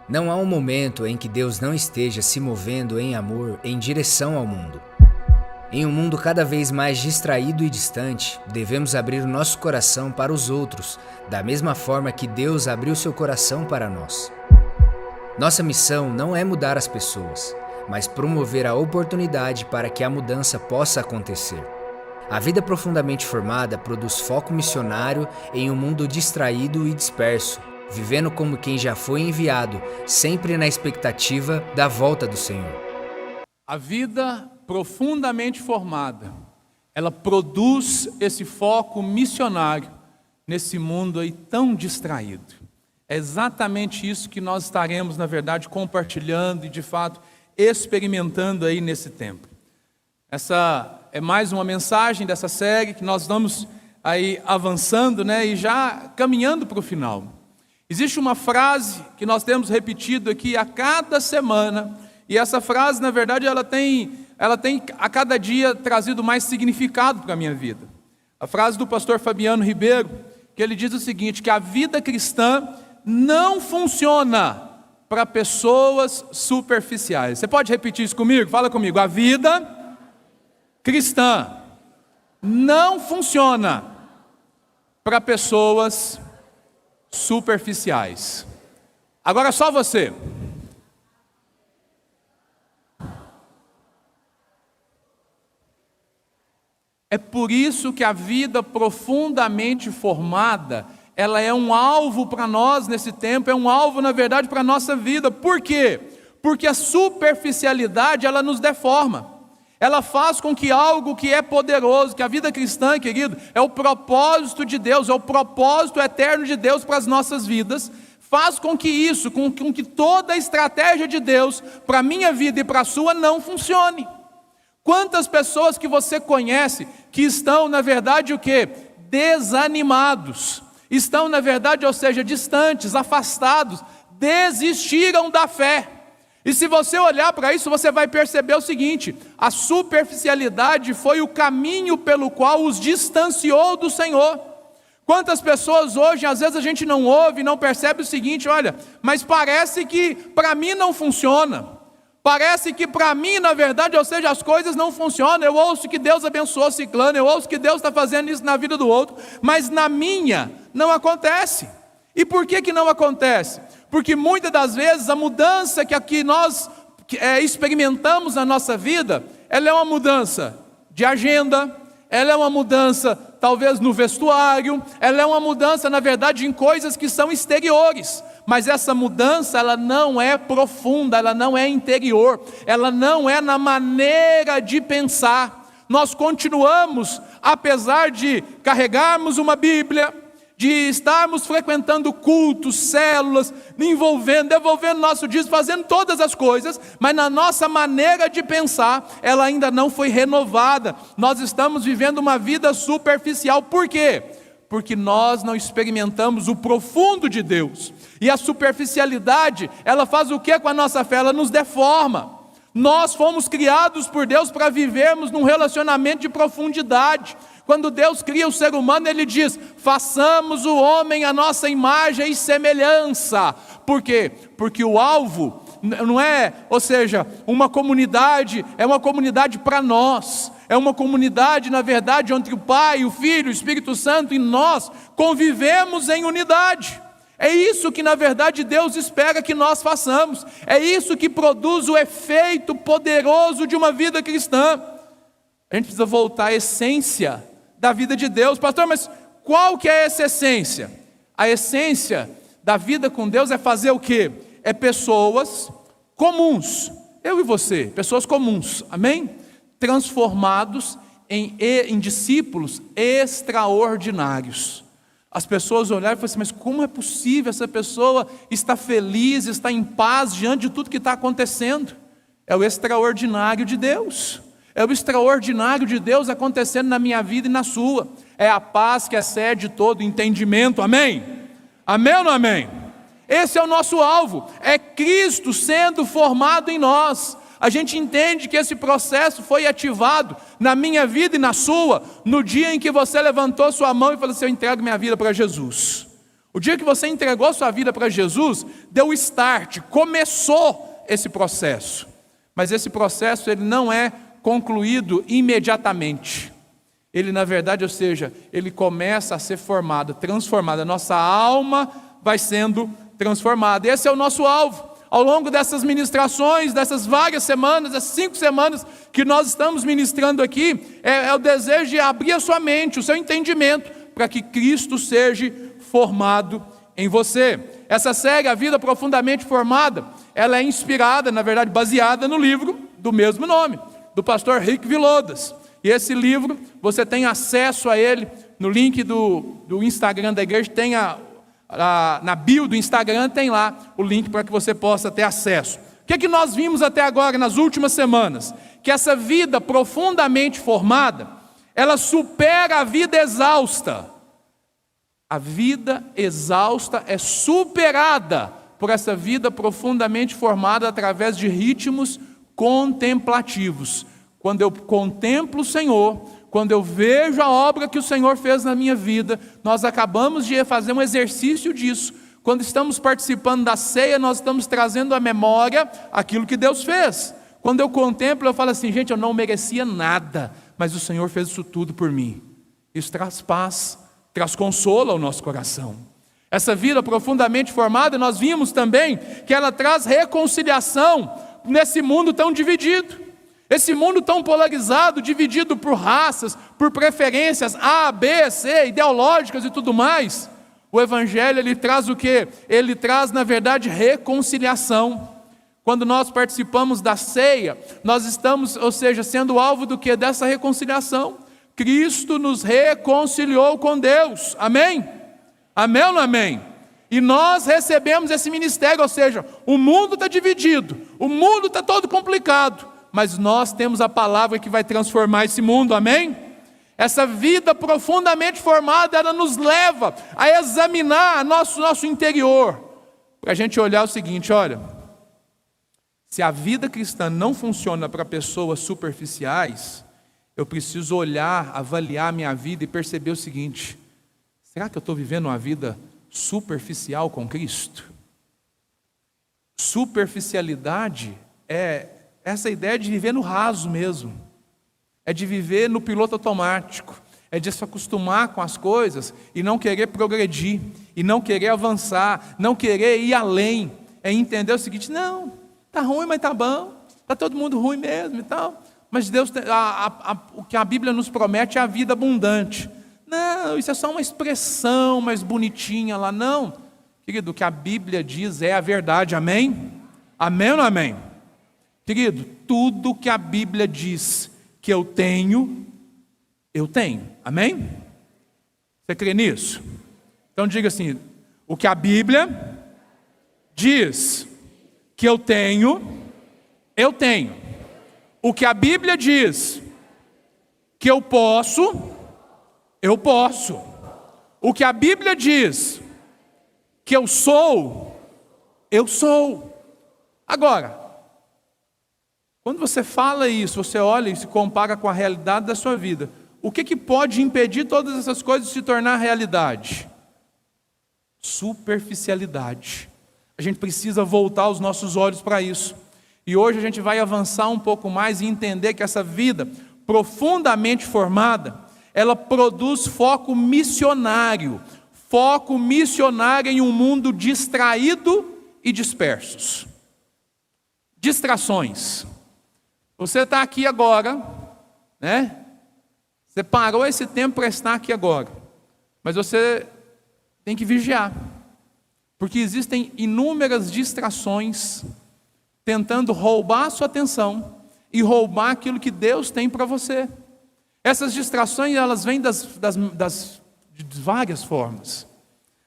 Não há um momento em que Deus não esteja se movendo em amor em direção ao mundo. Em um mundo cada vez mais distraído e distante, devemos abrir o nosso coração para os outros, da mesma forma que Deus abriu seu coração para nós. Nossa missão não é mudar as pessoas, mas promover a oportunidade para que a mudança possa acontecer. A vida profundamente formada produz foco missionário em um mundo distraído e disperso, vivendo como quem já foi enviado, sempre na expectativa da volta do Senhor. A vida profundamente formada, ela produz esse foco missionário nesse mundo aí tão distraído. É exatamente isso que nós estaremos, na verdade, compartilhando e, de fato, experimentando aí nesse tempo. Essa é mais uma mensagem dessa série que nós estamos aí avançando, e já caminhando para o final. Existe uma frase que nós temos repetido aqui a cada semana, e essa frase, na verdade, ela tem a cada dia trazido mais significado para a minha vida. A frase do pastor Fabiano Ribeiro, que ele diz o seguinte, que a vida cristã não funciona para pessoas superficiais. Você pode repetir isso comigo? Fala comigo. A vida cristã não funciona para pessoas superficiais. Agora só você. É por isso que a vida profundamente formada, ela é um alvo para nós nesse tempo, é um alvo, na verdade, para a nossa vida. Por quê? Porque a superficialidade, ela nos deforma. Ela faz com que algo que é poderoso, que a vida cristã, querido, é o propósito de Deus, é o propósito eterno de Deus para as nossas vidas, faz com que isso, com que toda a estratégia de Deus para a minha vida e para a sua não funcione. Quantas pessoas que você conhece que estão, na verdade, o quê? Desanimados. Estão, na verdade, ou seja, distantes, afastados, desistiram da fé. E se você olhar para isso, você vai perceber o seguinte, a superficialidade foi o caminho pelo qual os distanciou do Senhor. Quantas pessoas hoje, às vezes a gente não ouve, não percebe o seguinte, olha, mas parece que para mim não funciona. Parece que para mim, na verdade, ou seja, as coisas não funcionam. Eu ouço que Deus abençoou ciclano, eu ouço que Deus está fazendo isso na vida do outro, mas na minha não acontece. E por que não acontece? Porque muitas das vezes a mudança que aqui nós experimentamos na nossa vida, ela é uma mudança de agenda, ela é uma mudança talvez no vestuário, ela é uma mudança, na verdade, em coisas que são exteriores. Mas essa mudança, ela não é profunda, ela não é interior, ela não é na maneira de pensar. Nós continuamos, apesar de carregarmos uma Bíblia, de estarmos frequentando cultos, células, devolvendo nosso dízimo, fazendo todas as coisas, mas na nossa maneira de pensar, ela ainda não foi renovada. Nós estamos vivendo uma vida superficial. Por quê? Porque nós não experimentamos o profundo de Deus. E a superficialidade, ela faz o que com a nossa fé? Ela nos deforma. Nós fomos criados por Deus para vivermos num relacionamento de profundidade. Quando Deus cria o ser humano, Ele diz, façamos o homem à nossa imagem e semelhança. Por quê? Porque o alvo não é, ou seja, uma comunidade, é uma comunidade para nós. É uma comunidade, na verdade, onde o Pai, o Filho, o Espírito Santo e nós convivemos em unidade. É isso que, na verdade, Deus espera que nós façamos. É isso que produz o efeito poderoso de uma vida cristã. A gente precisa voltar à essência da vida de Deus. Pastor, mas qual que é essa essência? A essência da vida com Deus é fazer o quê? É pessoas comuns. Eu e você, pessoas comuns. Amém? Transformados em discípulos extraordinários. As pessoas olharam e falaram assim, mas como é possível essa pessoa estar feliz, estar em paz diante de tudo que está acontecendo? É o extraordinário de Deus. É o extraordinário de Deus acontecendo na minha vida e na sua. É a paz que excede todo entendimento. Amém? Amém ou não amém? Esse é o nosso alvo. É Cristo sendo formado em nós. A gente entende que esse processo foi ativado na minha vida e na sua, no dia em que você levantou sua mão e falou assim, eu entrego minha vida para Jesus. O dia que você entregou sua vida para Jesus, deu start, começou esse processo. Mas esse processo ele não é concluído imediatamente. Ele, na verdade, ou seja, ele começa a ser formado, transformado. A nossa alma vai sendo transformada. Esse é o nosso alvo. Ao longo dessas ministrações, dessas várias semanas, essas 5 semanas que nós estamos ministrando aqui, é o desejo de abrir a sua mente, o seu entendimento, para que Cristo seja formado em você. Essa série, A Vida Profundamente Formada, ela é inspirada, na verdade, baseada no livro do mesmo nome, do pastor Rick Villodas. E esse livro, você tem acesso a ele no link do Instagram da igreja, tem na bio do Instagram, tem lá o link para que você possa ter acesso. O que nós vimos até agora, nas últimas semanas? Que essa vida profundamente formada, ela supera a vida exausta. A vida exausta é superada por essa vida profundamente formada através de ritmos contemplativos. Quando eu contemplo o Senhor, quando eu vejo a obra que o Senhor fez na minha vida, nós acabamos de fazer um exercício disso. Quando estamos participando da ceia, nós estamos trazendo à memória aquilo que Deus fez. Quando eu contemplo, eu falo assim, gente, eu não merecia nada, mas o Senhor fez isso tudo por mim. Isso traz paz, traz consolo ao nosso coração. Essa vida profundamente formada, nós vimos também que ela traz reconciliação nesse mundo tão dividido. Esse mundo tão polarizado, dividido por raças, por preferências A, B, C, ideológicas e tudo mais. O Evangelho, ele traz o quê? Ele traz, na verdade, reconciliação. Quando nós participamos da ceia, nós estamos, ou seja, sendo alvo do quê? Dessa reconciliação. Cristo nos reconciliou com Deus. Amém? Amém ou não amém? E nós recebemos esse ministério, ou seja, o mundo está dividido, o mundo está todo complicado, mas nós temos a palavra que vai transformar esse mundo, amém? Essa vida profundamente formada, ela nos leva a examinar nosso interior, para a gente olhar o seguinte, olha, se a vida cristã não funciona para pessoas superficiais, eu preciso olhar, avaliar a minha vida e perceber o seguinte, será que eu estou vivendo uma vida superficial com Cristo? Superficialidade é essa ideia de viver no raso mesmo, é de viver no piloto automático, é de se acostumar com as coisas e não querer progredir, e não querer avançar, não querer ir além, é entender o seguinte, não, está ruim, mas está bom, está todo mundo ruim mesmo e tal, mas Deus, o que a Bíblia nos promete é a vida abundante. Não, isso é só uma expressão mais bonitinha lá, não, querido, o que a Bíblia diz é a verdade, amém? Amém ou não amém? Querido, tudo que a Bíblia diz que eu tenho, amém? Você crê nisso? Então diga assim, o que a Bíblia diz que eu tenho. O que a Bíblia diz que eu posso. O que a Bíblia diz que eu sou. Agora, quando você fala isso, você olha e se compara com a realidade da sua vida, o que pode impedir todas essas coisas de se tornar realidade? Superficialidade. A gente precisa voltar os nossos olhos para isso. E hoje a gente vai avançar um pouco mais e entender que essa vida profundamente formada, ela produz foco missionário em um mundo distraído e dispersos. Distrações. Você está aqui agora, né? Você parou esse tempo para estar aqui agora, mas você tem que vigiar, porque existem inúmeras distrações tentando roubar a sua atenção e roubar aquilo que Deus tem para você. Essas distrações, elas vêm de várias formas.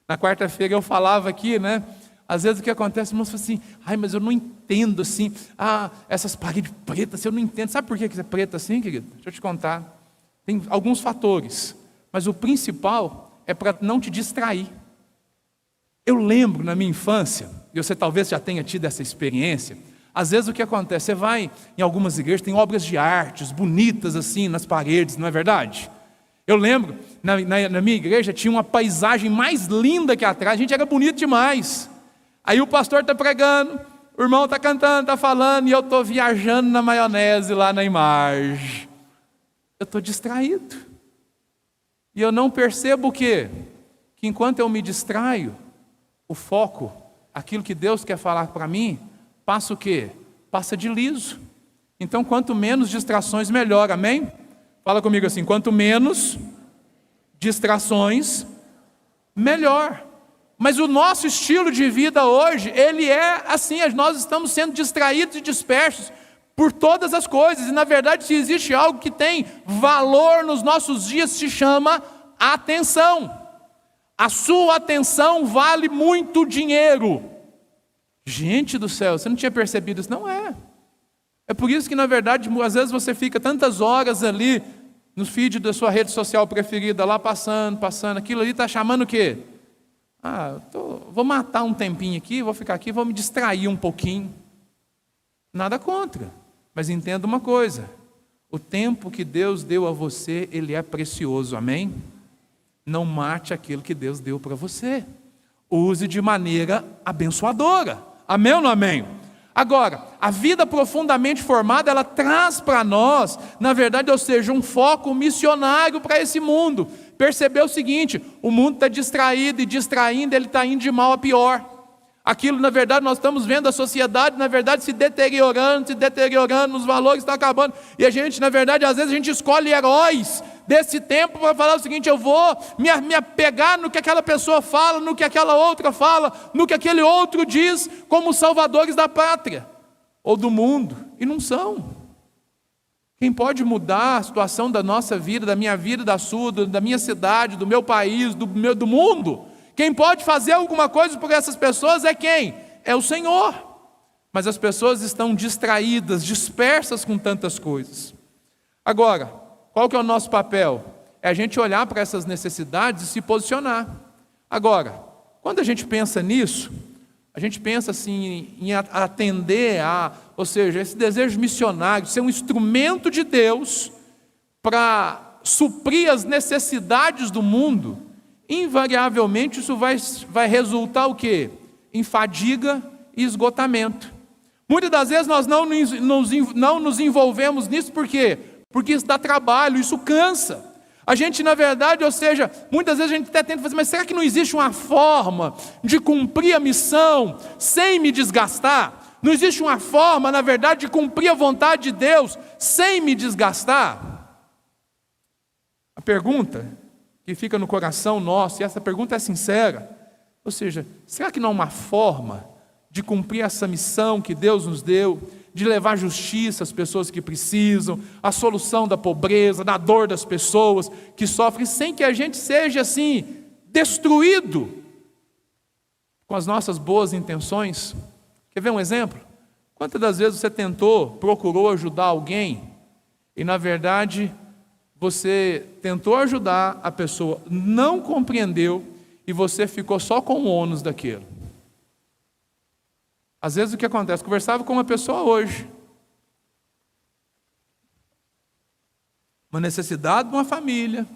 Na quarta-feira eu falava aqui, né? Às vezes o que acontece, o irmão fala assim, mas eu não entendo assim, essas paredes pretas, eu não entendo. Sabe por que é preta assim, querido? Deixa eu te contar. Tem alguns fatores, mas o principal é para não te distrair. Eu lembro na minha infância, e você talvez já tenha tido essa experiência, às vezes o que acontece, você vai em algumas igrejas, tem obras de artes bonitas assim nas paredes, não é verdade? Eu lembro, na minha igreja tinha uma paisagem mais linda que atrás, a gente era bonito demais. Aí o pastor está pregando, o irmão está cantando, está falando, e eu estou viajando na maionese lá na imagem. Eu estou distraído. E eu não percebo o quê? Que enquanto eu me distraio, o foco, aquilo que Deus quer falar para mim, passa o quê? Passa de liso. Então, quanto menos distrações, melhor, amém? Fala comigo assim, quanto menos distrações, melhor. Mas o nosso estilo de vida hoje, ele é assim, nós estamos sendo distraídos e dispersos por todas as coisas. E na verdade, se existe algo que tem valor nos nossos dias, se chama atenção. A sua atenção vale muito dinheiro. Gente do céu, você não tinha percebido isso? Não é. É por isso que na verdade, às vezes você fica tantas horas ali no feed da sua rede social preferida, lá passando, aquilo ali está chamando o quê? Vou matar um tempinho aqui, vou ficar aqui, vou me distrair um pouquinho. Nada contra, mas entenda uma coisa, o tempo que Deus deu a você, ele é precioso, amém? Não mate aquilo que Deus deu para você, use de maneira abençoadora, amém ou não amém? Agora, a vida profundamente formada, ela traz para nós, na verdade, ou seja, um foco missionário para esse mundo. Percebeu o seguinte, o mundo está distraído e distraindo, ele está indo de mal a pior. Aquilo, na verdade, nós estamos vendo a sociedade, na verdade, se deteriorando, os valores estão acabando. E a gente, na verdade, às vezes a gente escolhe heróis desse tempo para falar o seguinte, eu vou me apegar no que aquela pessoa fala, no que aquela outra fala, no que aquele outro diz, como salvadores da pátria, ou do mundo, e não são. Quem pode mudar a situação da nossa vida, da minha vida, da sua, da minha cidade, do meu país, do mundo, quem pode fazer alguma coisa por essas pessoas é quem? É o Senhor. Mas as pessoas estão distraídas, dispersas com tantas coisas. Agora, qual que é o nosso papel? É a gente olhar para essas necessidades e se posicionar. Agora, quando a gente pensa nisso, a gente pensa assim em atender ou seja, esse desejo missionário, ser um instrumento de Deus para suprir as necessidades do mundo, invariavelmente isso vai resultar o quê? Em fadiga e esgotamento. Muitas das vezes nós não nos envolvemos nisso, por quê? Porque isso dá trabalho, isso cansa. A gente, na verdade, ou seja, muitas vezes a gente até tenta fazer, mas será que não existe uma forma de cumprir a missão sem me desgastar? Não existe uma forma, na verdade, de cumprir a vontade de Deus sem me desgastar? A pergunta que fica no coração nosso, e essa pergunta é sincera, ou seja, será que não há uma forma de cumprir essa missão que Deus nos deu, de levar justiça às pessoas que precisam, a solução da pobreza, da dor das pessoas que sofrem, sem que a gente seja assim, destruído com as nossas boas intenções? Quer ver um exemplo? Quantas das vezes você procurou ajudar alguém, e na verdade, você tentou ajudar, a pessoa não compreendeu, e você ficou só com o ônus daquilo? Às vezes o que acontece? Conversava com uma pessoa hoje, uma necessidade de uma família,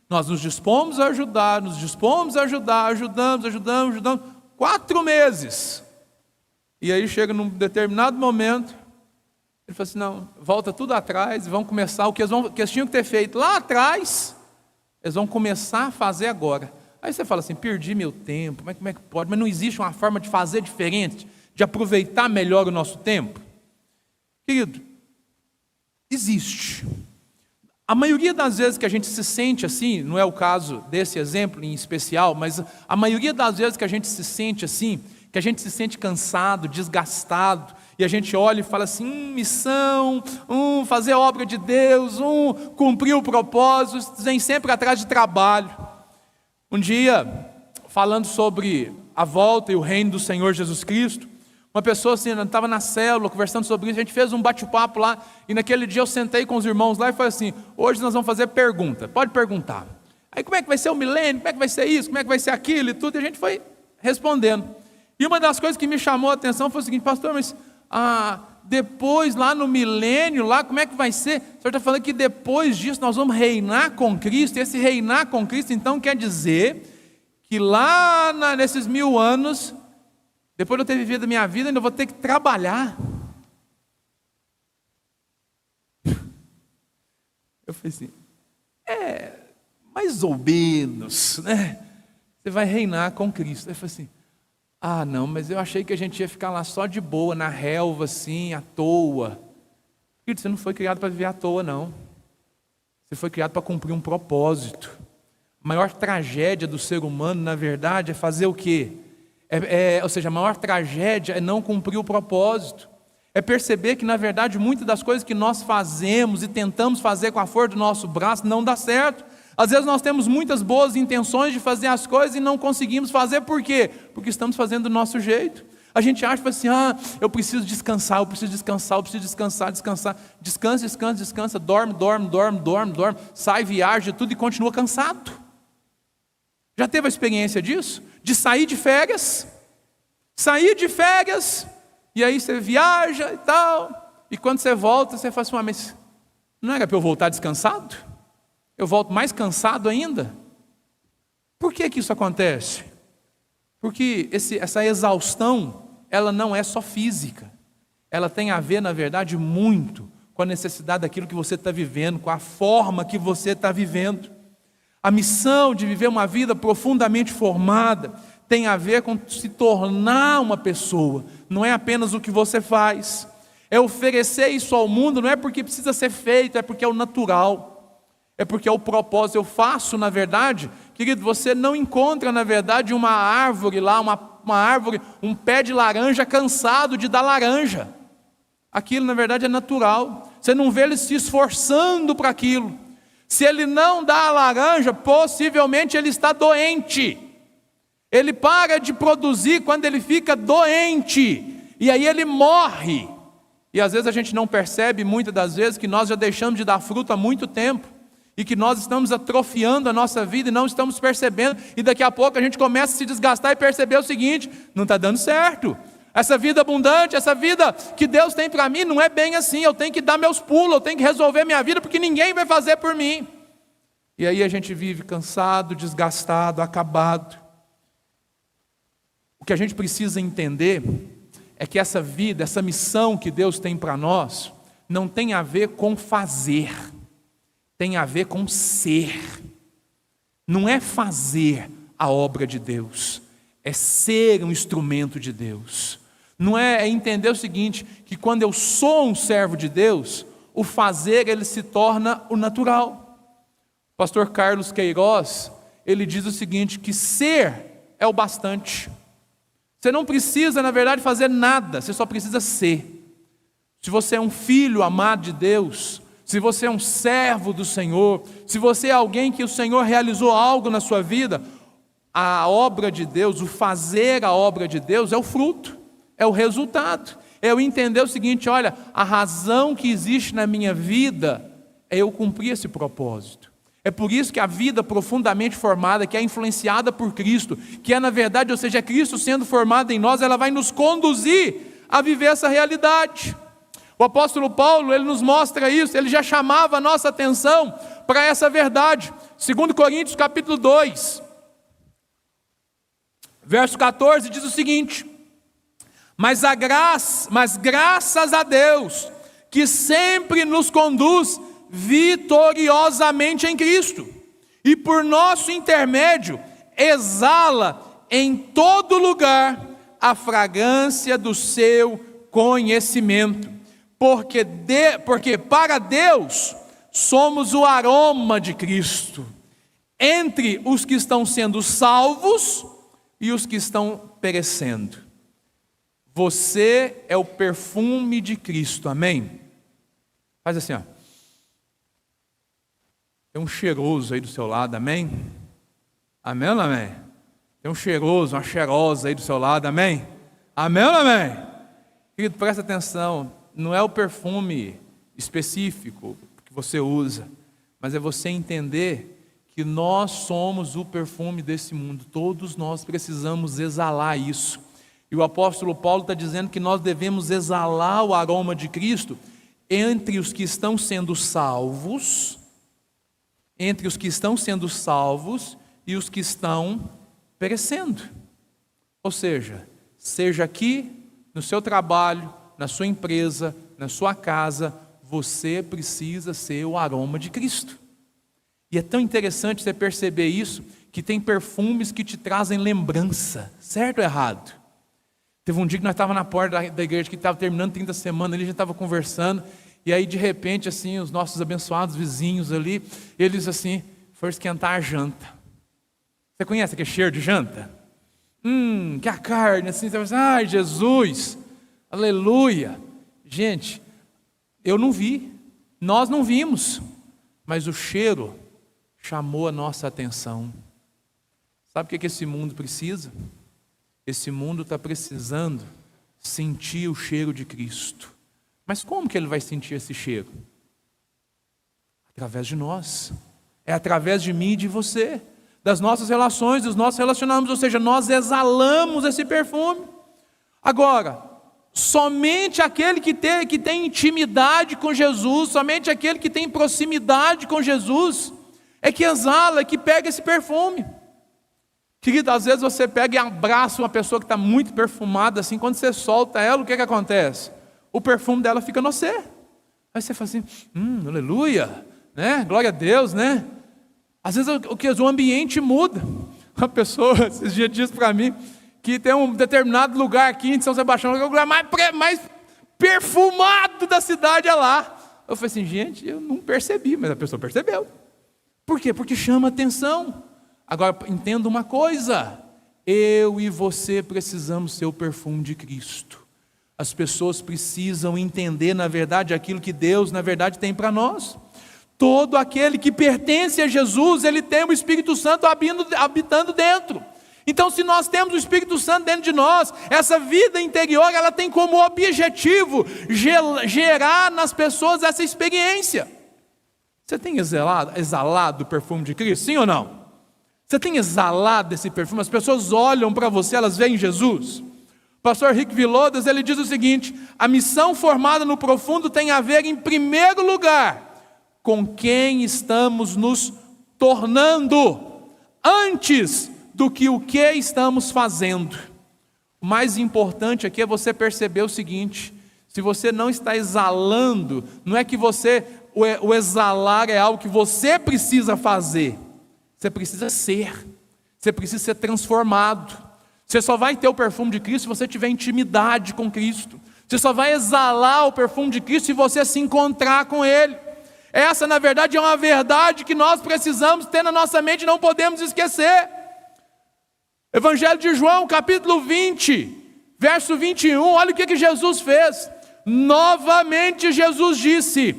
nós nos dispomos a ajudar, ajudamos, 4 meses, e aí chega num determinado momento, ele fala assim, não, volta tudo atrás, e vão começar o que eles tinham que ter feito lá atrás, eles vão começar a fazer agora. Aí você fala assim, perdi meu tempo, mas como é que pode? Mas não existe uma forma de fazer diferente, de aproveitar melhor o nosso tempo? Querido, existe. A maioria das vezes que a gente se sente assim, não é o caso desse exemplo em especial, mas a maioria das vezes que a gente se sente assim, que a gente se sente cansado, desgastado, e a gente olha e fala assim, missão, fazer a obra de Deus, cumprir o propósito, vem sempre atrás de trabalho. Um dia, falando sobre a volta e o reino do Senhor Jesus Cristo, uma pessoa assim, estava na célula, conversando sobre isso, a gente fez um bate-papo lá, e naquele dia eu sentei com os irmãos lá e falei assim, hoje nós vamos fazer pergunta, pode perguntar. Aí como é que vai ser o milênio, como é que vai ser isso, como é que vai ser aquilo e tudo, e a gente foi respondendo. E uma das coisas que me chamou a atenção foi o seguinte, pastor, mas depois, lá no milênio, lá como é que vai ser? O Senhor está falando que depois disso nós vamos reinar com Cristo. E esse reinar com Cristo, então, quer dizer que lá nesses 1000 anos, depois de eu ter vivido a minha vida, ainda vou ter que trabalhar. Eu falei assim, mais ou menos, né? Você vai reinar com Cristo. Eu falei assim, não, mas eu achei que a gente ia ficar lá só de boa, na relva, assim, à toa. Querido, você não foi criado para viver à toa, não. Você foi criado para cumprir um propósito. A maior tragédia do ser humano, na verdade, é fazer o quê? Ou seja, a maior tragédia é não cumprir o propósito. É perceber que, na verdade, muitas das coisas que nós fazemos e tentamos fazer com a força do nosso braço não dá certo. Às vezes nós temos muitas boas intenções de fazer as coisas e não conseguimos fazer. Por quê? Porque estamos fazendo do nosso jeito. A gente acha assim, eu preciso descansar, eu preciso descansar, eu preciso descansar. Descansa, dorme, sai, viaja, tudo e continua cansado. Já teve a experiência disso? De sair de férias, e aí você viaja e tal, e quando você volta, você fala assim, mas não era para eu voltar descansado? Eu volto mais cansado ainda? Por que isso acontece? Porque essa exaustão, ela não é só física. Ela tem a ver, na verdade, muito com a necessidade daquilo que você está vivendo, com a forma que você está vivendo. A missão de viver uma vida profundamente formada tem a ver com se tornar uma pessoa. Não é apenas o que você faz. É oferecer isso ao mundo, não é porque precisa ser feito, é porque é o natural. É porque é o propósito. Eu faço, na verdade, querido, você não encontra, na verdade, uma árvore lá, uma árvore, um pé de laranja cansado de dar laranja. Aquilo, na verdade, é natural. Você não vê ele se esforçando para aquilo. Se ele não dá a laranja, possivelmente ele está doente. Ele para de produzir quando ele fica doente. E aí ele morre. E às vezes a gente não percebe, muitas das vezes, que nós já deixamos de dar fruto há muito tempo. E que nós estamos atrofiando a nossa vida e não estamos percebendo. E daqui a pouco a gente começa a se desgastar e perceber o seguinte, não está dando certo. Essa vida abundante, essa vida que Deus tem para mim, não é bem assim. Eu tenho que dar meus pulos, eu tenho que resolver minha vida, porque ninguém vai fazer por mim. E aí a gente vive cansado, desgastado, acabado. O que a gente precisa entender é que essa vida, essa missão que Deus tem para nós, não tem a ver com fazer, tem a ver com ser. Não é fazer a obra de Deus, é ser um instrumento de Deus. Não é entender o seguinte, que quando eu sou um servo de Deus, o fazer ele se torna o natural. O pastor Carlos Queiroz, ele diz o seguinte, que ser é o bastante. Você não precisa, na verdade, fazer nada, você só precisa ser. Se você é um filho amado de Deus, se você é um servo do Senhor, se você é alguém que o Senhor realizou algo na sua vida, a obra de Deus, o fazer a obra de Deus é o fruto, é o resultado. É eu entender o seguinte, olha, a razão que existe na minha vida é eu cumprir esse propósito. É por isso que a vida profundamente formada, que é influenciada por Cristo, que é na verdade, ou seja, Cristo sendo formado em nós, ela vai nos conduzir a viver essa realidade. O apóstolo Paulo, ele nos mostra isso, ele já chamava a nossa atenção para essa verdade. 2 Coríntios capítulo 2, verso 14, diz o seguinte, mas graças a Deus, que sempre nos conduz vitoriosamente em Cristo, e por nosso intermédio, exala em todo lugar a fragrância do seu conhecimento. Porque para Deus somos o aroma de Cristo, entre os que estão sendo salvos e os que estão perecendo. Você é o perfume de Cristo, amém? Faz assim, ó. Tem um cheiroso aí do seu lado, amém? Amém ou não amém? Tem um cheiroso, uma cheirosa aí do seu lado, amém? Amém ou não amém? Querido, presta atenção, não é o perfume específico que você usa, mas é você entender que nós somos o perfume desse mundo, todos nós precisamos exalar isso. E o apóstolo Paulo está dizendo que nós devemos exalar o aroma de Cristo entre os que estão sendo salvos, e os que estão perecendo. Ou seja aqui no seu trabalho, na sua empresa, na sua casa, você precisa ser o aroma de Cristo. E é tão interessante você perceber isso, que tem perfumes que te trazem lembrança, certo ou errado? Teve um dia que nós estávamos na porta da igreja, que estava terminando 30 semanas, ali a gente estava conversando, e aí de repente, assim, os nossos abençoados vizinhos ali, eles assim, foram esquentar a janta. Você conhece aquele cheiro de janta? Que a carne, assim, você vai assim, ai Jesus, aleluia. Gente, eu não vi, nós não vimos, mas o cheiro chamou a nossa atenção. Sabe o que esse mundo precisa? Esse mundo está precisando sentir o cheiro de Cristo. Mas como que ele vai sentir esse cheiro? Através de nós. É através de mim e de você. Das nossas relações, dos nossos relacionamentos. Ou seja, nós exalamos esse perfume. Agora, somente aquele que tem intimidade com Jesus, somente aquele que tem proximidade com Jesus, é que exala, é que pega esse perfume. Querido, às vezes você pega e abraça uma pessoa que está muito perfumada, assim, quando você solta ela, o que acontece? O perfume dela fica no você. Aí você fala assim, aleluia, né? Glória a Deus, né? Às vezes o ambiente muda. Uma pessoa, esses dias disse para mim, que tem um determinado lugar aqui em São Sebastião, que é o lugar mais perfumado da cidade, é lá. Eu falei assim, gente, eu não percebi, mas a pessoa percebeu. Por quê? Porque chama atenção. Agora, entenda uma coisa, eu e você precisamos ser o perfume de Cristo. As pessoas precisam entender, na verdade, aquilo que Deus, na verdade, tem para nós. Todo aquele que pertence a Jesus, ele tem o Espírito Santo habitando dentro. Então, se nós temos o Espírito Santo dentro de nós, essa vida interior, ela tem como objetivo gerar nas pessoas essa experiência. Você tem exalado o perfume de Cristo, sim ou não? Você tem exalado esse perfume? As pessoas olham para você, elas veem Jesus. O pastor Rick Vilodas, ele diz o seguinte, a missão formada no profundo tem a ver, em primeiro lugar, com quem estamos nos tornando, antes do que o que estamos fazendo. O mais importante aqui é você perceber o seguinte, se você não está exalando, não é que o exalar é algo que você precisa fazer, você precisa ser transformado. Você só vai ter o perfume de Cristo se você tiver intimidade com Cristo. Você só vai exalar o perfume de Cristo se você se encontrar com Ele. Essa, na verdade, é uma verdade que nós precisamos ter na nossa mente e não podemos esquecer. Evangelho de João, capítulo 20, verso 21, olha o que Jesus fez. Novamente Jesus disse,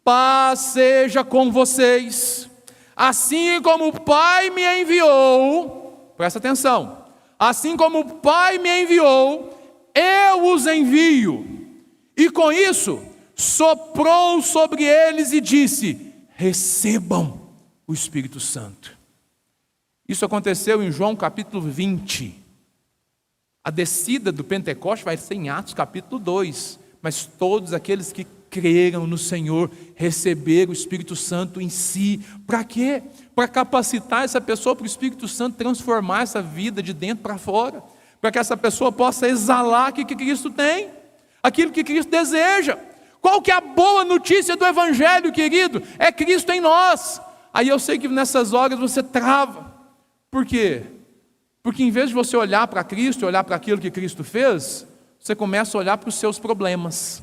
paz seja com vocês. Assim como o Pai me enviou, presta atenção, assim como o Pai me enviou, eu os envio. E com isso, soprou sobre eles e disse, recebam o Espírito Santo. Isso aconteceu em João capítulo 20. A descida do Pentecoste vai ser em Atos capítulo 2. Mas todos aqueles que creram no Senhor, receberam o Espírito Santo em si. Para quê? Para capacitar essa pessoa, para o Espírito Santo transformar essa vida de dentro para fora. Para que essa pessoa possa exalar aquilo que Cristo tem, aquilo que Cristo deseja. Qual que é a boa notícia do Evangelho, querido? É Cristo em nós. Aí eu sei que nessas horas você trava. Por quê? Porque em vez de você olhar para Cristo, olhar para aquilo que Cristo fez, você começa a olhar para os seus problemas.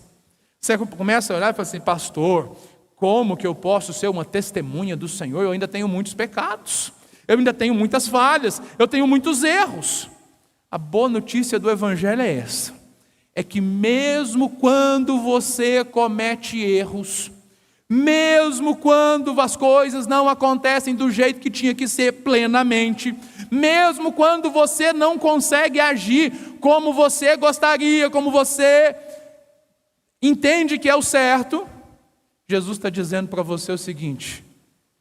Você começa a olhar e fala assim, pastor, como que eu posso ser uma testemunha do Senhor? Eu ainda tenho muitos pecados, eu ainda tenho muitas falhas, eu tenho muitos erros. A boa notícia do Evangelho é essa, é que mesmo quando você comete erros, mesmo quando as coisas não acontecem do jeito que tinha que ser plenamente, mesmo quando você não consegue agir como você gostaria, como você entende que é o certo, Jesus está dizendo para você o seguinte,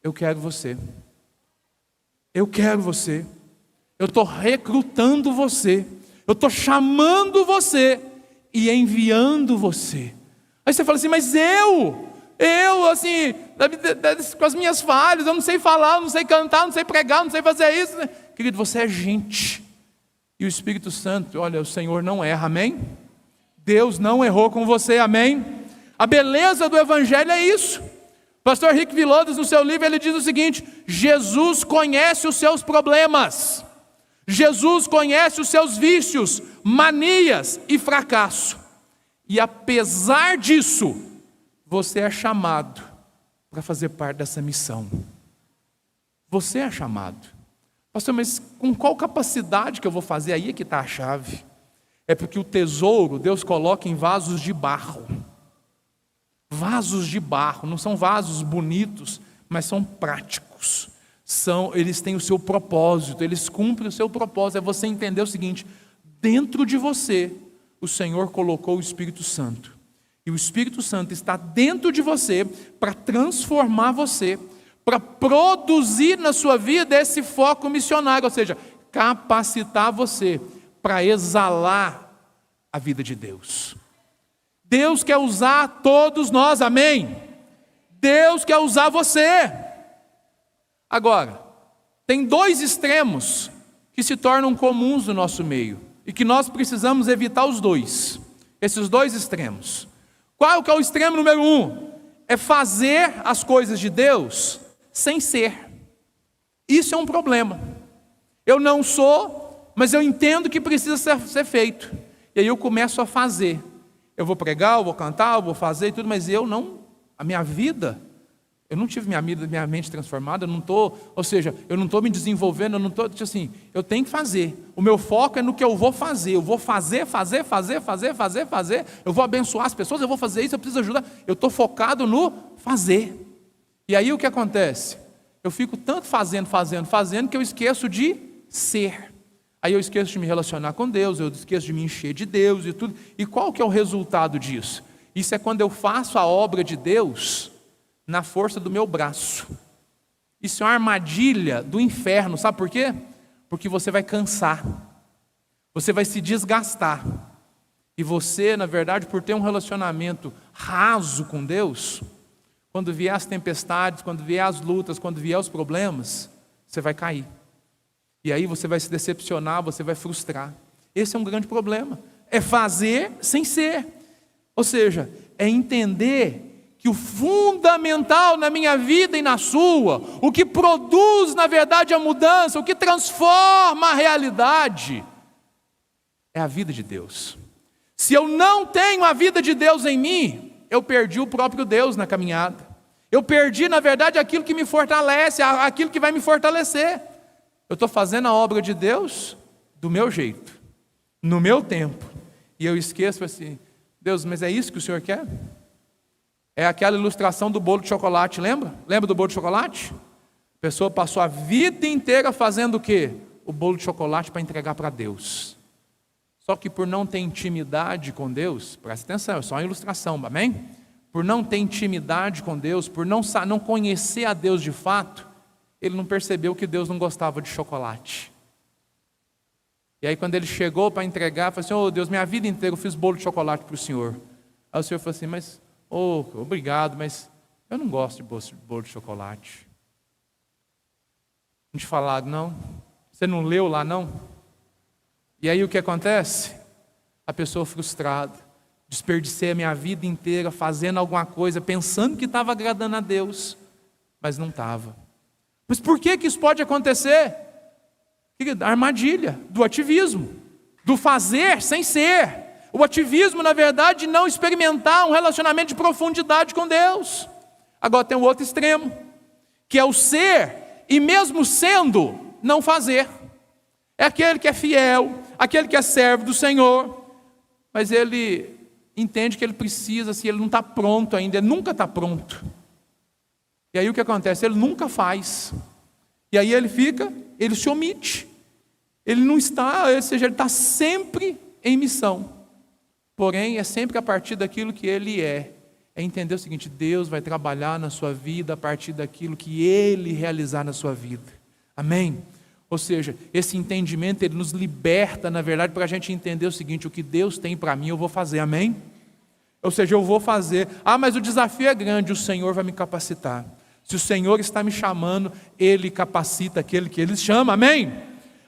eu quero você, eu estou recrutando você, Eu estou chamando você e enviando você. Aí você fala assim, mas eu assim, com as minhas falhas, eu não sei falar, eu não sei cantar, eu não sei pregar, eu não sei fazer isso. Querido, você é gente. E o Espírito Santo, olha, o Senhor não erra, amém? Deus não errou com você, amém? A beleza do Evangelho é isso. Pastor Rick Vilodes, no seu livro, ele diz o seguinte: Jesus conhece os seus problemas. Jesus conhece os seus vícios, manias e fracasso. E apesar disso, você é chamado para fazer parte dessa missão. Você é chamado. Pastor, mas com qual capacidade que eu vou fazer? Aí é que está a chave. É porque o tesouro Deus coloca em vasos de barro. Vasos de barro, não são vasos bonitos, mas são práticos. Eles têm o seu propósito, eles cumprem o seu propósito. É você entender o seguinte: dentro de você, o Senhor colocou o Espírito Santo. E o Espírito Santo está dentro de você para transformar você, para produzir na sua vida esse foco missionário, ou seja, capacitar você para exalar a vida de Deus. Deus quer usar todos nós, amém? Deus quer usar você. Agora, tem dois extremos que se tornam comuns no nosso meio e que nós precisamos evitar os dois. Esses dois extremos. Qual que é o extremo número 1? É fazer as coisas de Deus sem ser. Isso é um problema. Eu não sou, mas eu entendo que precisa ser feito. E aí eu começo a fazer. Eu vou pregar, eu vou cantar, eu vou fazer e tudo, mas a minha vida, eu não tive minha mente transformada, eu não estou me desenvolvendo, eu não estou, assim, eu tenho que fazer. O meu foco é no que eu vou fazer. Eu vou fazer, eu vou abençoar as pessoas, eu vou fazer isso, eu preciso ajudar. Eu estou focado no fazer. E aí o que acontece? Eu fico tanto fazendo, que eu esqueço de ser. Aí eu esqueço de me relacionar com Deus, eu esqueço de me encher de Deus e tudo. E qual que é o resultado disso? Isso é quando eu faço a obra de Deus na força do meu braço. Isso é uma armadilha do inferno, sabe por quê? Porque você vai cansar, você vai se desgastar. E você, na verdade, por ter um relacionamento raso com Deus, quando vier as tempestades, quando vier as lutas, quando vier os problemas, você vai cair. E aí você vai se decepcionar, você vai frustrar. Esse é um grande problema. É fazer sem ser. Ou seja, é entender que o fundamental na minha vida e na sua, o que produz na verdade a mudança, o que transforma a realidade, é a vida de Deus. Se eu não tenho a vida de Deus em mim, eu perdi o próprio Deus na caminhada. Eu perdi, na verdade, aquilo que me fortalece, aquilo que vai me fortalecer. Eu estou fazendo a obra de Deus do meu jeito, no meu tempo. E eu esqueço assim, Deus, mas é isso que o Senhor quer? É aquela ilustração do bolo de chocolate, lembra? Lembra do bolo de chocolate? A pessoa passou a vida inteira fazendo o quê? O bolo de chocolate para entregar para Deus. Só que por não ter intimidade com Deus, presta atenção, é só uma ilustração, amém? Por não ter intimidade com Deus, por não conhecer a Deus de fato, ele não percebeu que Deus não gostava de chocolate. E aí quando ele chegou para entregar, falou assim, oh Deus, minha vida inteira eu fiz bolo de chocolate para o Senhor. Aí o Senhor falou assim, mas, obrigado, mas eu não gosto de bolo de chocolate. Não te falaram, não? Você não leu lá, não? E aí o que acontece? A pessoa frustrada, desperdicei a minha vida inteira fazendo alguma coisa, pensando que estava agradando a Deus, mas não estava. Mas por que isso pode acontecer? A armadilha do ativismo, do fazer sem ser. O ativismo, na verdade, de não experimentar um relacionamento de profundidade com Deus. Agora tem o outro extremo, que é o ser, e mesmo sendo, não fazer. É aquele que é fiel, aquele que é servo do Senhor, mas ele entende que ele precisa, assim, ele não está pronto ainda, ele nunca está pronto. E aí o que acontece? Ele nunca faz. E aí ele se omite. Ele não está, ou seja, ele está sempre em missão. Porém, é sempre a partir daquilo que ele é. É entender o seguinte, Deus vai trabalhar na sua vida a partir daquilo que ele realizar na sua vida. Amém? Ou seja, esse entendimento, ele nos liberta, na verdade, para a gente entender o seguinte: o que Deus tem para mim, eu vou fazer, amém? Ou seja, eu vou fazer. Mas o desafio é grande, o Senhor vai me capacitar. Se o Senhor está me chamando, Ele capacita aquele que Ele chama, amém?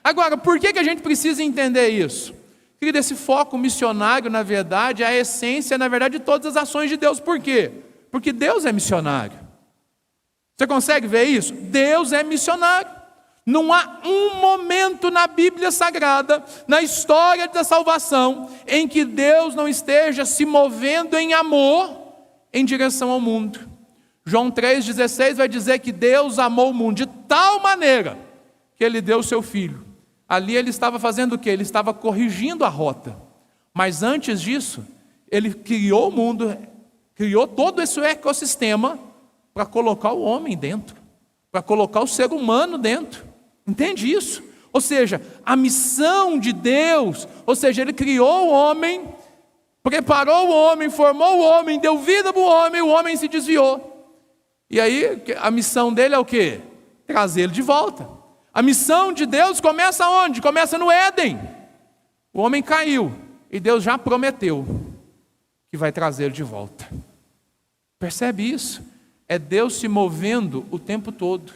Agora, por que a gente precisa entender isso? Querido, esse foco missionário, na verdade, é a essência, na verdade, de todas as ações de Deus. Por quê? Porque Deus é missionário. Você consegue ver isso? Deus é missionário. Não há um momento na Bíblia Sagrada, na história da salvação, em que Deus não esteja se movendo em amor em direção ao mundo. João 3,16 vai dizer que Deus amou o mundo de tal maneira que Ele deu o seu Filho. Ali Ele estava fazendo o quê? Ele estava corrigindo a rota. Mas antes disso, Ele criou o mundo, criou todo esse ecossistema para colocar o homem dentro, para colocar o ser humano dentro. Entende isso? Ou seja, a missão de Deus, ou seja, Ele criou o homem, preparou o homem, formou o homem, deu vida para o homem se desviou. E aí, a missão dele é o quê? Trazê-lo de volta. A missão de Deus começa onde? Começa no Éden. O homem caiu, e Deus já prometeu que vai trazê-lo de volta. Percebe isso? É Deus se movendo o tempo todo.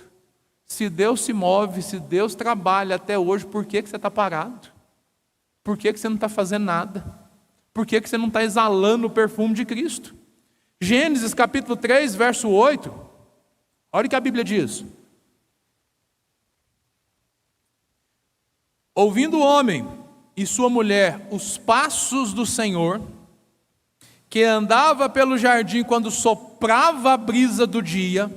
Se Deus se move, se Deus trabalha até hoje, por que você está parado? Por que você não está fazendo nada? Por que você não está exalando o perfume de Cristo? Gênesis capítulo 3, verso 8. Olha o que a Bíblia diz. Ouvindo o homem e sua mulher os passos do Senhor, que andava pelo jardim quando soprava a brisa do dia,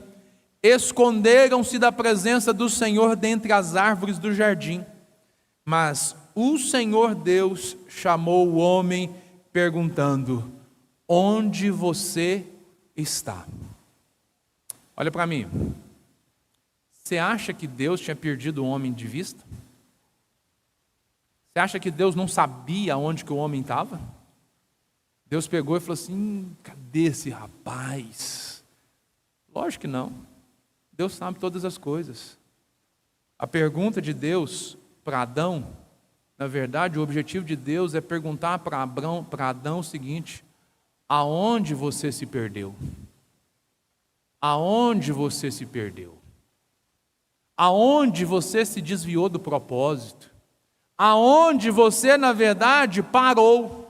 esconderam-se da presença do Senhor dentre as árvores do jardim. Mas o Senhor Deus chamou o homem, perguntando: onde você está? Olha para mim. Você acha que Deus tinha perdido o homem de vista? Você acha que Deus não sabia onde que o homem estava? Deus pegou e falou assim: cadê esse rapaz? Lógico que não. Deus sabe todas as coisas. A pergunta de Deus para Adão, na verdade, o objetivo de Deus é perguntar para Adão o seguinte: aonde você se perdeu? Aonde você se perdeu? Aonde você se desviou do propósito? Aonde você, na verdade, parou?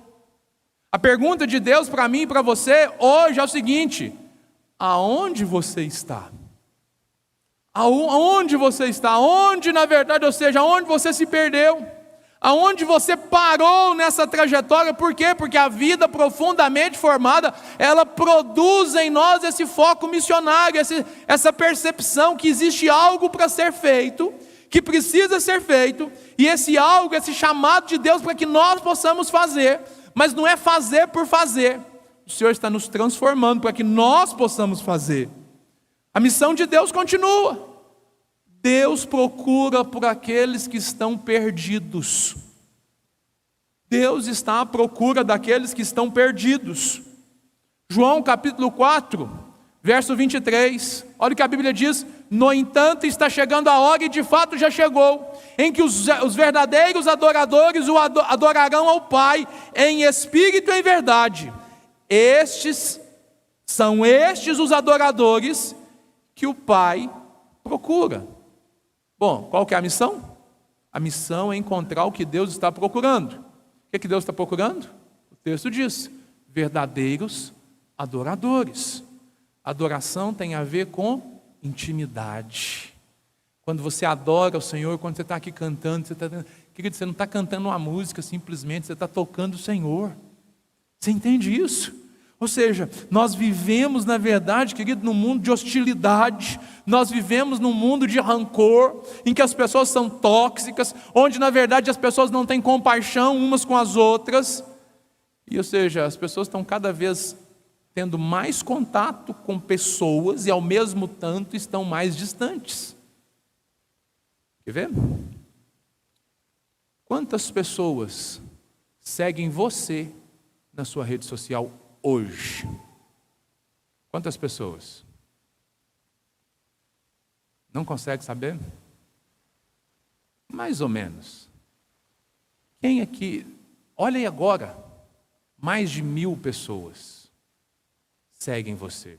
A pergunta de Deus para mim e para você hoje é o seguinte: aonde você está? Aonde você está? Aonde, na verdade, ou seja, aonde você se perdeu? Aonde você parou nessa trajetória? Por quê? Porque a vida profundamente formada, ela produz em nós esse foco missionário, essa percepção que existe algo para ser feito, que precisa ser feito, e esse algo, esse chamado de Deus para que nós possamos fazer, mas não é fazer por fazer. O Senhor está nos transformando para que nós possamos fazer. A missão de Deus continua. Deus procura por aqueles que estão perdidos. Deus está à procura daqueles que estão perdidos. João capítulo 4, verso 23. Olha o que a Bíblia diz: no entanto, está chegando a hora, e de fato já chegou, em que os verdadeiros adoradores o adorarão ao Pai, em espírito e em verdade. São estes os adoradores que o Pai procura. Bom, qual que é a missão? A missão é encontrar o que Deus está procurando. O que Deus está procurando? O texto diz: verdadeiros adoradores. Adoração tem a ver com intimidade. Quando você adora o Senhor, quando você está aqui cantando, querido, você não está cantando uma música simplesmente, você está tocando o Senhor. Você entende isso? Ou seja, nós vivemos, na verdade, querido, num mundo de hostilidade, nós vivemos num mundo de rancor, em que as pessoas são tóxicas, onde, na verdade, as pessoas não têm compaixão umas com as outras, e, ou seja, as pessoas estão cada vez tendo mais contato com pessoas e, ao mesmo tanto, estão mais distantes. Quer ver? Quantas pessoas seguem você na sua rede social hoje? Quantas pessoas? Não consegue saber? Mais ou menos. Quem aqui, olha aí agora, mais de 1.000 pessoas seguem você.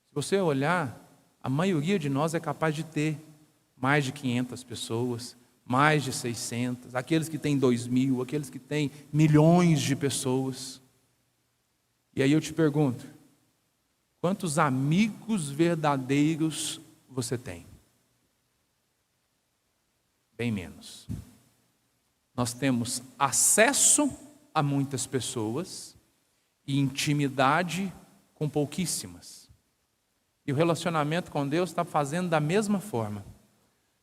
Se você olhar, a maioria de nós é capaz de ter mais de 500 pessoas, mais de 600, aqueles que têm 2.000, aqueles que têm milhões de pessoas. E aí eu te pergunto, quantos amigos verdadeiros você tem? Bem menos. Nós temos acesso a muitas pessoas e intimidade com pouquíssimas. E o relacionamento com Deus está fazendo da mesma forma.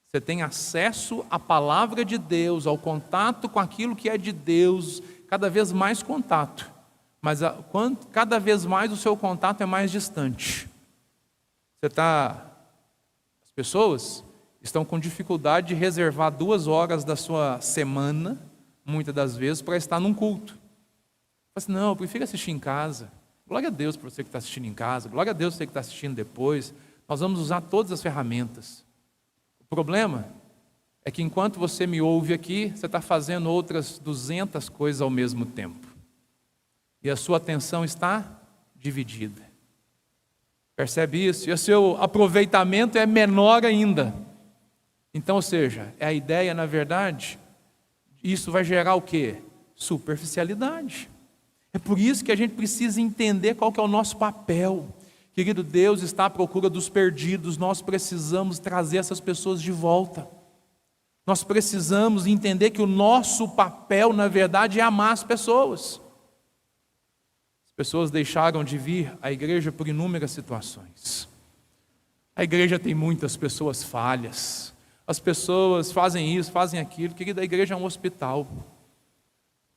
Você tem acesso à palavra de Deus, ao contato com aquilo que é de Deus, cada vez mais contato. Mas cada vez mais o seu contato é mais distante. As pessoas estão com dificuldade de reservar 2 horas da sua semana, muitas das vezes, para estar num culto. Fala assim, não, eu prefiro assistir em casa. Glória a Deus para você que está assistindo em casa, glória a Deus para você que está assistindo depois. Nós vamos usar todas as ferramentas. O problema é que enquanto você me ouve aqui, você está fazendo outras 200 coisas ao mesmo tempo. E a sua atenção está dividida. Percebe isso? E o seu aproveitamento é menor ainda. Então, ou seja, a ideia, na verdade, isso vai gerar o quê? Superficialidade. É por isso que a gente precisa entender qual que é o nosso papel. Querido, Deus está à procura dos perdidos, nós precisamos trazer essas pessoas de volta. Nós precisamos entender que o nosso papel, na verdade, é amar as pessoas. As pessoas deixaram de vir à igreja por inúmeras situações. A igreja tem muitas pessoas falhas. As pessoas fazem isso, fazem aquilo. Querida, a igreja é um hospital.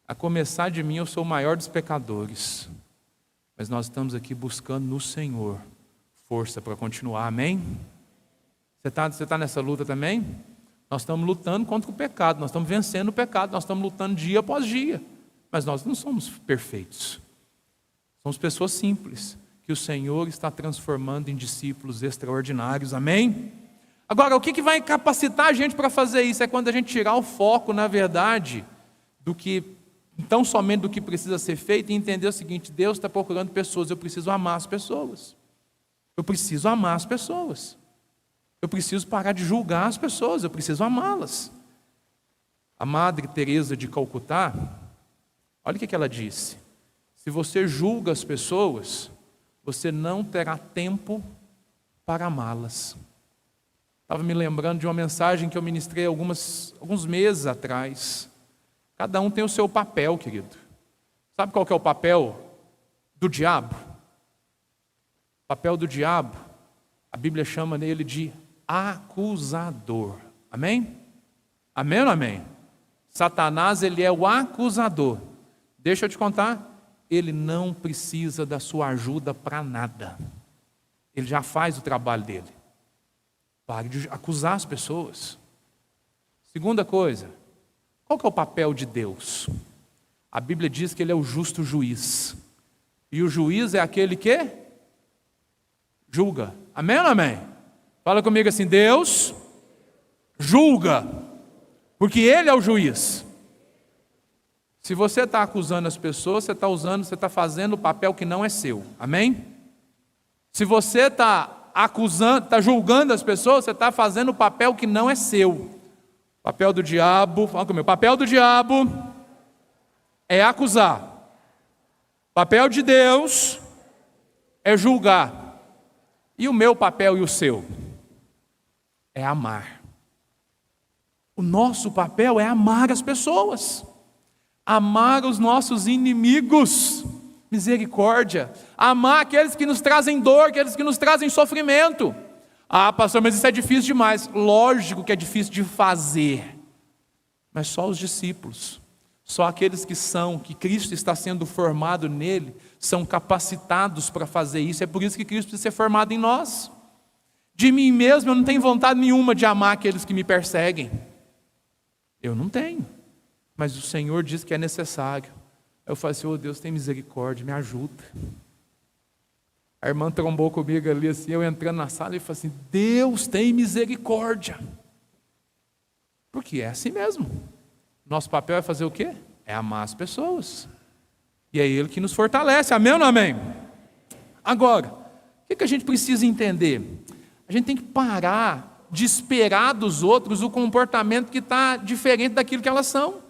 A começar de mim, eu sou o maior dos pecadores. Mas nós estamos aqui buscando no Senhor força para continuar, amém? Você tá nessa luta também? Nós estamos lutando contra o pecado, nós estamos vencendo o pecado, nós estamos lutando dia após dia. Mas nós não somos perfeitos. Somos pessoas simples, que o Senhor está transformando em discípulos extraordinários, amém? Agora, o que vai capacitar a gente para fazer isso? É quando a gente tirar o foco, na verdade, tão somente do que precisa ser feito e entender o seguinte: Deus está procurando pessoas, eu preciso amar as pessoas. Eu preciso amar as pessoas. Eu preciso parar de julgar as pessoas, eu preciso amá-las. A Madre Teresa de Calcutá, olha o que ela disse: se você julga as pessoas, você não terá tempo para amá-las. Estava me lembrando de uma mensagem que eu ministrei alguns meses atrás. Cada um tem o seu papel, querido. Sabe qual que é o papel do diabo? O papel do diabo, a Bíblia chama nele de acusador. Amém? Amém ou não amém? Satanás, ele é o acusador. Deixa eu te contar, ele não precisa da sua ajuda para nada. Ele já faz o trabalho dele. Pare de acusar as pessoas. Segunda coisa, qual que é o papel de Deus? A Bíblia diz que Ele é o justo juiz. E o juiz é aquele que julga. Amém ou não amém? Fala comigo assim: Deus julga, porque Ele é o juiz. Se você está acusando as pessoas, você está fazendo o papel que não é seu. Amém? Se você está julgando as pessoas, você está fazendo o papel que não é seu. O papel do diabo, fala comigo, o papel do diabo é acusar. O papel de Deus é julgar. E o meu papel e o seu é amar. O nosso papel é amar as pessoas. Amar os nossos inimigos. Misericórdia. Amar aqueles que nos trazem dor, aqueles que nos trazem sofrimento. Ah, pastor, mas isso é difícil demais. Lógico que é difícil de fazer. Mas só os discípulos, só aqueles que Cristo está sendo formado nele, são capacitados para fazer isso. É por isso que Cristo precisa ser formado em nós. De mim mesmo eu não tenho vontade nenhuma de amar aqueles que me perseguem. Eu não tenho. Mas o Senhor diz que é necessário. Eu falo assim: oh Deus, tem misericórdia, me ajuda. A irmã trombou comigo ali assim, eu entrando na sala e falei assim: Deus tem misericórdia. Porque é assim mesmo. Nosso papel é fazer o quê? É amar as pessoas. E é Ele que nos fortalece, amém ou não amém? Agora, o que a gente precisa entender? A gente tem que parar de esperar dos outros o comportamento que está diferente daquilo que elas são. O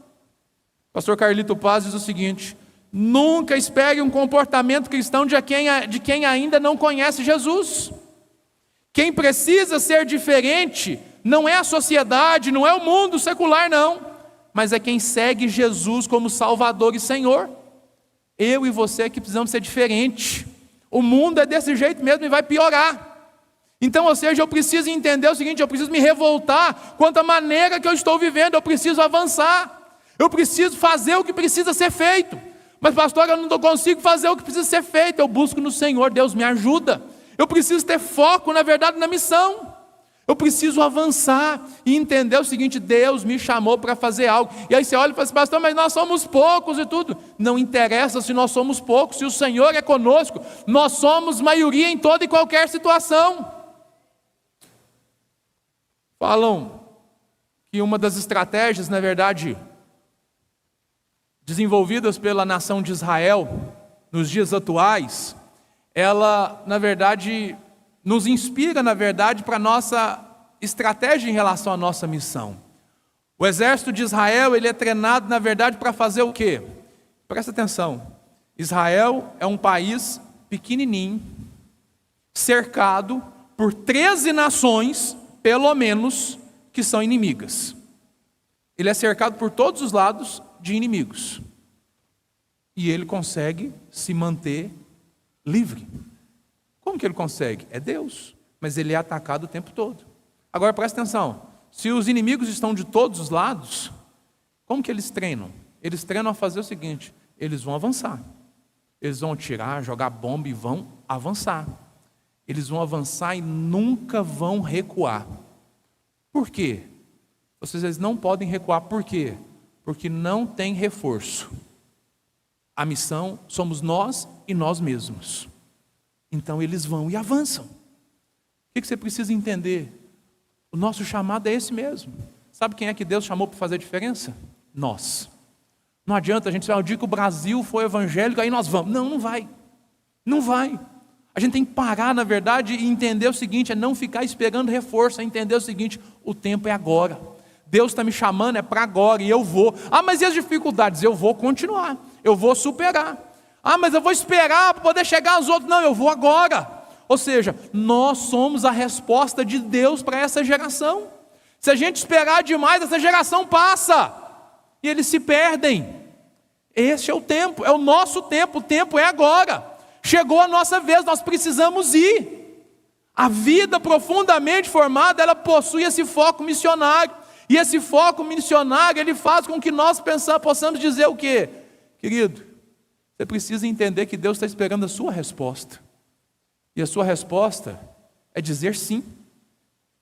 pastor Carlito Paz diz o seguinte: nunca espere um comportamento cristão de quem ainda não conhece Jesus. Quem precisa ser diferente não é a sociedade, não é o mundo secular, não, mas é quem segue Jesus como Salvador e Senhor. Eu e você que precisamos ser diferente. O mundo é desse jeito mesmo e vai piorar. Então, ou seja, eu preciso entender o seguinte: eu preciso me revoltar quanto à maneira que eu estou vivendo, eu preciso avançar, eu preciso fazer o que precisa ser feito. Mas pastor, eu não consigo fazer o que precisa ser feito, eu busco no Senhor, Deus me ajuda. Eu preciso ter foco, na verdade, na missão. Eu preciso avançar e entender o seguinte: Deus me chamou para fazer algo. E aí você olha e fala assim: pastor, mas nós somos poucos e tudo. Não interessa se nós somos poucos, se o Senhor é conosco, nós somos maioria em toda e qualquer situação. Falam que uma das estratégias, na verdade, desenvolvidas pela nação de Israel nos dias atuais, ela, na verdade, nos inspira, na verdade, para a nossa estratégia em relação à nossa missão. O exército de Israel, ele é treinado, na verdade, para fazer o quê? Presta atenção. Israel é um país pequenininho, cercado por 13 nações, pelo menos, que são inimigas. Ele é cercado por todos os lados de inimigos. E ele consegue se manter livre. Como que ele consegue? É Deus. Mas ele é atacado o tempo todo. Agora presta atenção. Se os inimigos estão de todos os lados, como que eles treinam? Eles treinam a fazer o seguinte: eles vão avançar. Eles vão atirar, jogar bomba e vão avançar. Eles vão avançar e nunca vão recuar. Por quê? Vocês não podem recuar. Por quê? Porque não tem reforço. A missão somos nós e nós mesmos. Então eles vão e avançam. O que você precisa entender? O nosso chamado é esse mesmo. Sabe quem é que Deus chamou para fazer a diferença? Nós. Não adianta a gente dizer: o dia que o Brasil for evangélico, aí nós vamos. Não, não vai. Não vai. A gente tem que parar, na verdade, e entender o seguinte: é não ficar esperando reforço, é entender o seguinte: o tempo é agora. Deus está me chamando, é para agora, e eu vou. Mas e as dificuldades? Eu vou continuar, eu vou superar. Mas eu vou esperar para poder chegar aos outros. Não, eu vou agora. Ou seja, nós somos a resposta de Deus para essa geração. Se a gente esperar demais, essa geração passa, e eles se perdem. Este é o tempo, é o nosso tempo, o tempo é agora. Chegou a nossa vez, nós precisamos ir. A vida profundamente formada, ela possui esse foco missionário. E esse foco missionário, ele faz com que nós possamos dizer o quê? Querido, você precisa entender que Deus está esperando a sua resposta. E a sua resposta é dizer sim.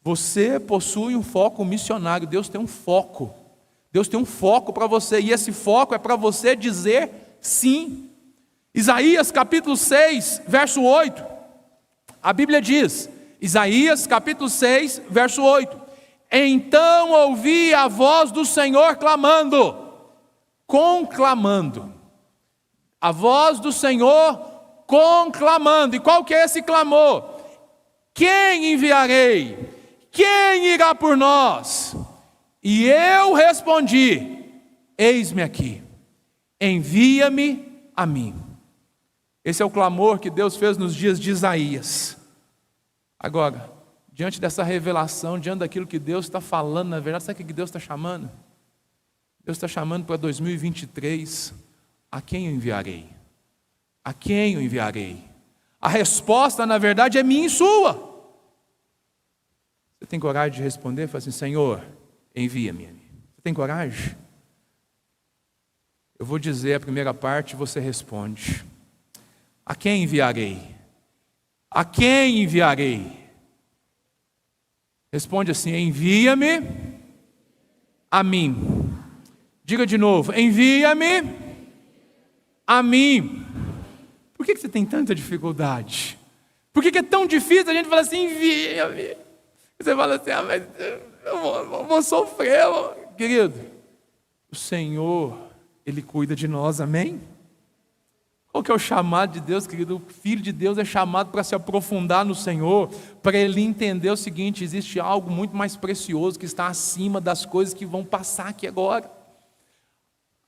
Você possui um foco missionário, Deus tem um foco. Deus tem um foco para você, e esse foco é para você dizer sim. Isaías capítulo 6, verso 8. A Bíblia diz, Isaías capítulo 6, verso 8. Então ouvi a voz do Senhor clamando, conclamando. A voz do Senhor conclamando. E qual que é esse clamor? Quem enviarei? Quem irá por nós? E eu respondi: eis-me aqui, envia-me a mim. Esse é o clamor que Deus fez nos dias de Isaías. Agora, diante dessa revelação, diante daquilo que Deus está falando, na verdade, sabe o que Deus está chamando? Deus está chamando para 2023, a quem eu enviarei? A quem eu enviarei? A resposta, na verdade, é minha e sua. Você tem coragem de responder? Fala assim: Senhor, envia-me. Você tem coragem? Eu vou dizer a primeira parte, você responde. A quem enviarei? A quem enviarei? Responde assim: envia-me a mim. Diga de novo: envia-me a mim. Por que você tem tanta dificuldade? Por que é tão difícil a gente falar assim: envia-me? Você fala assim: mas eu vou sofrer. Querido, o Senhor, Ele cuida de nós, amém? Qual que é o chamado de Deus, querido? O Filho de Deus é chamado para se aprofundar no Senhor, para ele entender o seguinte: existe algo muito mais precioso que está acima das coisas que vão passar aqui agora.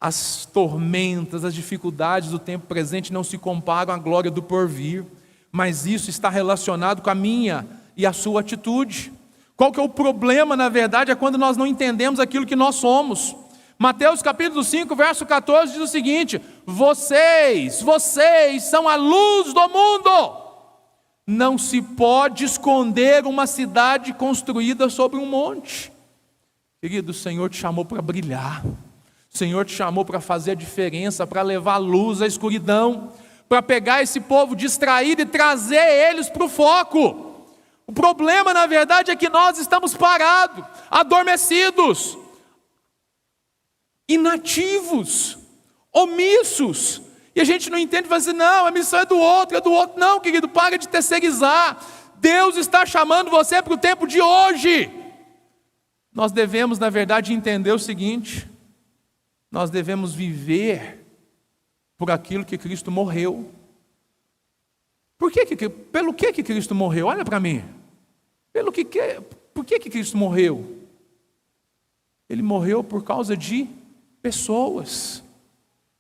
As tormentas, as dificuldades do tempo presente não se comparam à glória do porvir, mas isso está relacionado com a minha e a sua atitude. Qual que é o problema, na verdade, é quando nós não entendemos aquilo que nós somos. Mateus capítulo 5, verso 14 diz o seguinte: vocês são a luz do mundo. Não se pode esconder uma cidade construída sobre um monte. Querido, o Senhor te chamou para brilhar. O Senhor te chamou para fazer a diferença, para levar luz à escuridão, para pegar esse povo distraído e trazer eles para o foco. O problema, na verdade, é que nós estamos parados, adormecidos, inativos, omissos, e a gente não entende, fala assim: não, a missão é do outro. Não, querido, para de terceirizar. Deus está chamando você para o tempo de hoje. Nós devemos, na verdade, entender o seguinte: nós devemos viver por aquilo que Cristo morreu. Pelo que Cristo morreu? Olha para mim. Por que Cristo morreu? Ele morreu por causa de pessoas.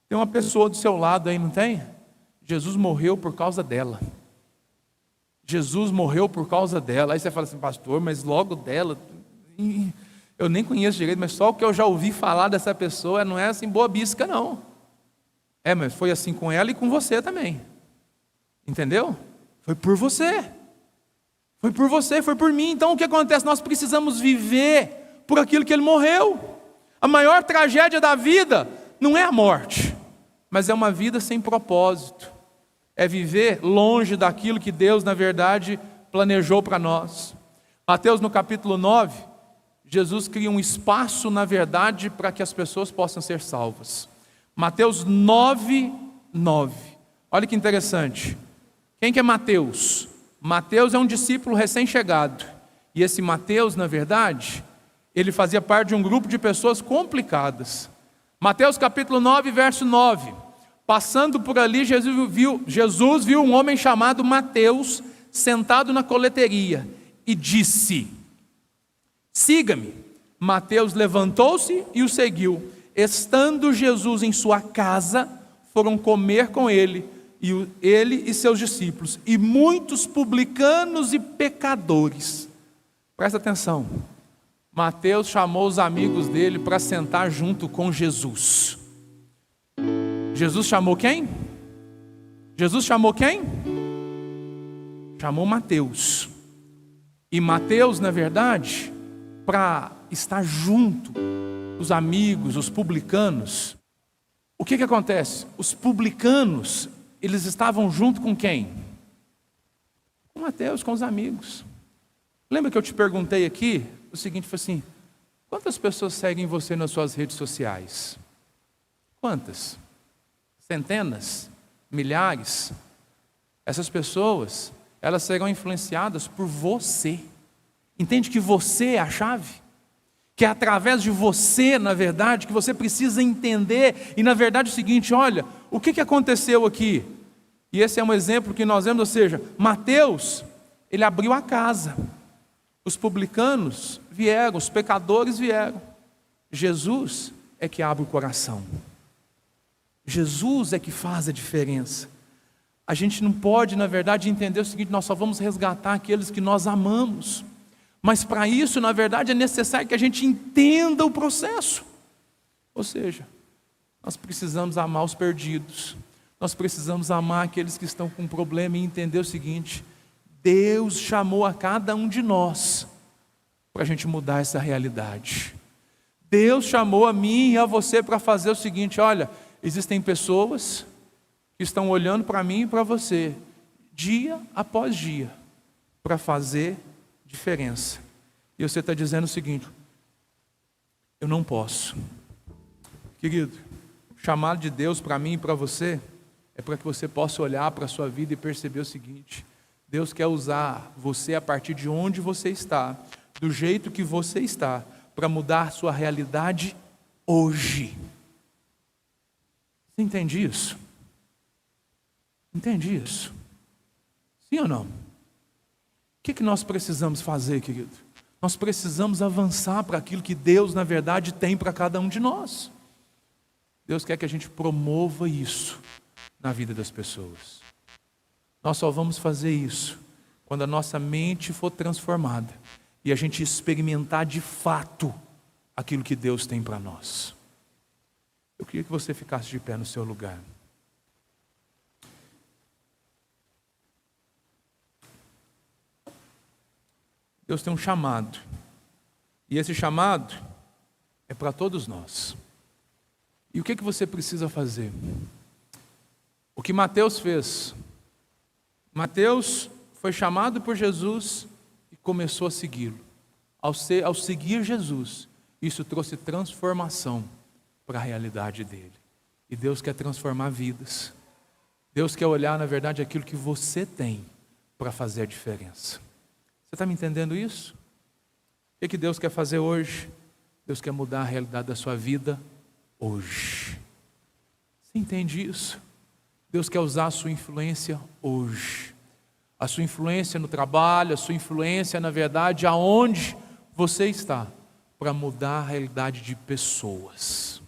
Tem uma pessoa do seu lado aí, não tem? Jesus morreu por causa dela. Jesus morreu por causa dela. Aí você fala assim: pastor, mas logo dela? Eu nem conheço direito, mas só o que eu já ouvi falar dessa pessoa não é assim boa bisca, não. Mas foi assim com ela e com você também. Entendeu? Foi por você. Foi por você, foi por mim. Então o que acontece? Nós precisamos viver por aquilo que Ele morreu. A maior tragédia da vida não é a morte, mas é uma vida sem propósito. É viver longe daquilo que Deus, na verdade, planejou para nós. Mateus, no capítulo 9, Jesus cria um espaço, na verdade, para que as pessoas possam ser salvas. Mateus 9, 9. Olha que interessante. Quem que é Mateus? Mateus é um discípulo recém-chegado. E esse Mateus, na verdade, ele fazia parte de um grupo de pessoas complicadas. Mateus capítulo 9, verso 9. Passando por ali, Jesus viu um homem chamado Mateus sentado na coleteria e disse: siga-me. Mateus levantou-se e o seguiu. Estando Jesus em sua casa, foram comer com ele e seus discípulos, e muitos publicanos e pecadores. Presta atenção. Mateus chamou os amigos dele para sentar junto com Jesus. Jesus chamou quem? Jesus chamou quem? Chamou Mateus. E Mateus, na verdade, para estar junto, os amigos, os publicanos. O que acontece? Os publicanos, eles estavam junto com quem? Com Mateus, com os amigos. Lembra que eu te perguntei aqui? O seguinte, foi assim: quantas pessoas seguem você nas suas redes sociais? Quantas? Centenas? Milhares? Essas pessoas, elas serão influenciadas por você. Entende que você é a chave? Que é através de você, na verdade, que você precisa entender. E na verdade é o seguinte: olha, o que aconteceu aqui? E esse é um exemplo que nós vemos, ou seja, Mateus, ele abriu a casa. Os publicanos vieram, os pecadores vieram. Jesus é que abre o coração. Jesus é que faz a diferença. A gente não pode, na verdade, entender o seguinte: nós só vamos resgatar aqueles que nós amamos. Mas para isso, na verdade, é necessário que a gente entenda o processo. Ou seja, nós precisamos amar os perdidos. Nós precisamos amar aqueles que estão com problema e entender o seguinte: Deus chamou a cada um de nós para a gente mudar essa realidade. Deus chamou a mim e a você para fazer o seguinte: olha, existem pessoas que estão olhando para mim e para você, dia após dia, para fazer diferença. E você está dizendo o seguinte: eu não posso. Querido, o chamado de Deus para mim e para você é para que você possa olhar para a sua vida e perceber o seguinte: Deus quer usar você a partir de onde você está. do jeito que você está, para mudar a sua realidade hoje. Você entende isso? Entende isso? Sim ou não? O que nós precisamos fazer, querido? Nós precisamos avançar para aquilo que Deus, na verdade, tem para cada um de nós. Deus quer que a gente promova isso na vida das pessoas. Nós só vamos fazer isso quando a nossa mente for transformada e a gente experimentar de fato aquilo que Deus tem para nós. Eu queria que você ficasse de pé no seu lugar. Deus tem um chamado, e esse chamado é para todos nós. E o que você precisa fazer? O que Mateus fez. Mateus foi chamado por Jesus e começou a segui-lo. Ao seguir Jesus, isso trouxe transformação para a realidade dele. E Deus quer transformar vidas. Deus quer olhar, na verdade, aquilo que você tem para fazer a diferença. Você está me entendendo isso? O que Deus quer fazer hoje? Deus quer mudar a realidade da sua vida hoje. Você entende isso? Deus quer usar a sua influência hoje. A sua influência no trabalho, a sua influência, na verdade, aonde você está, para mudar a realidade de pessoas.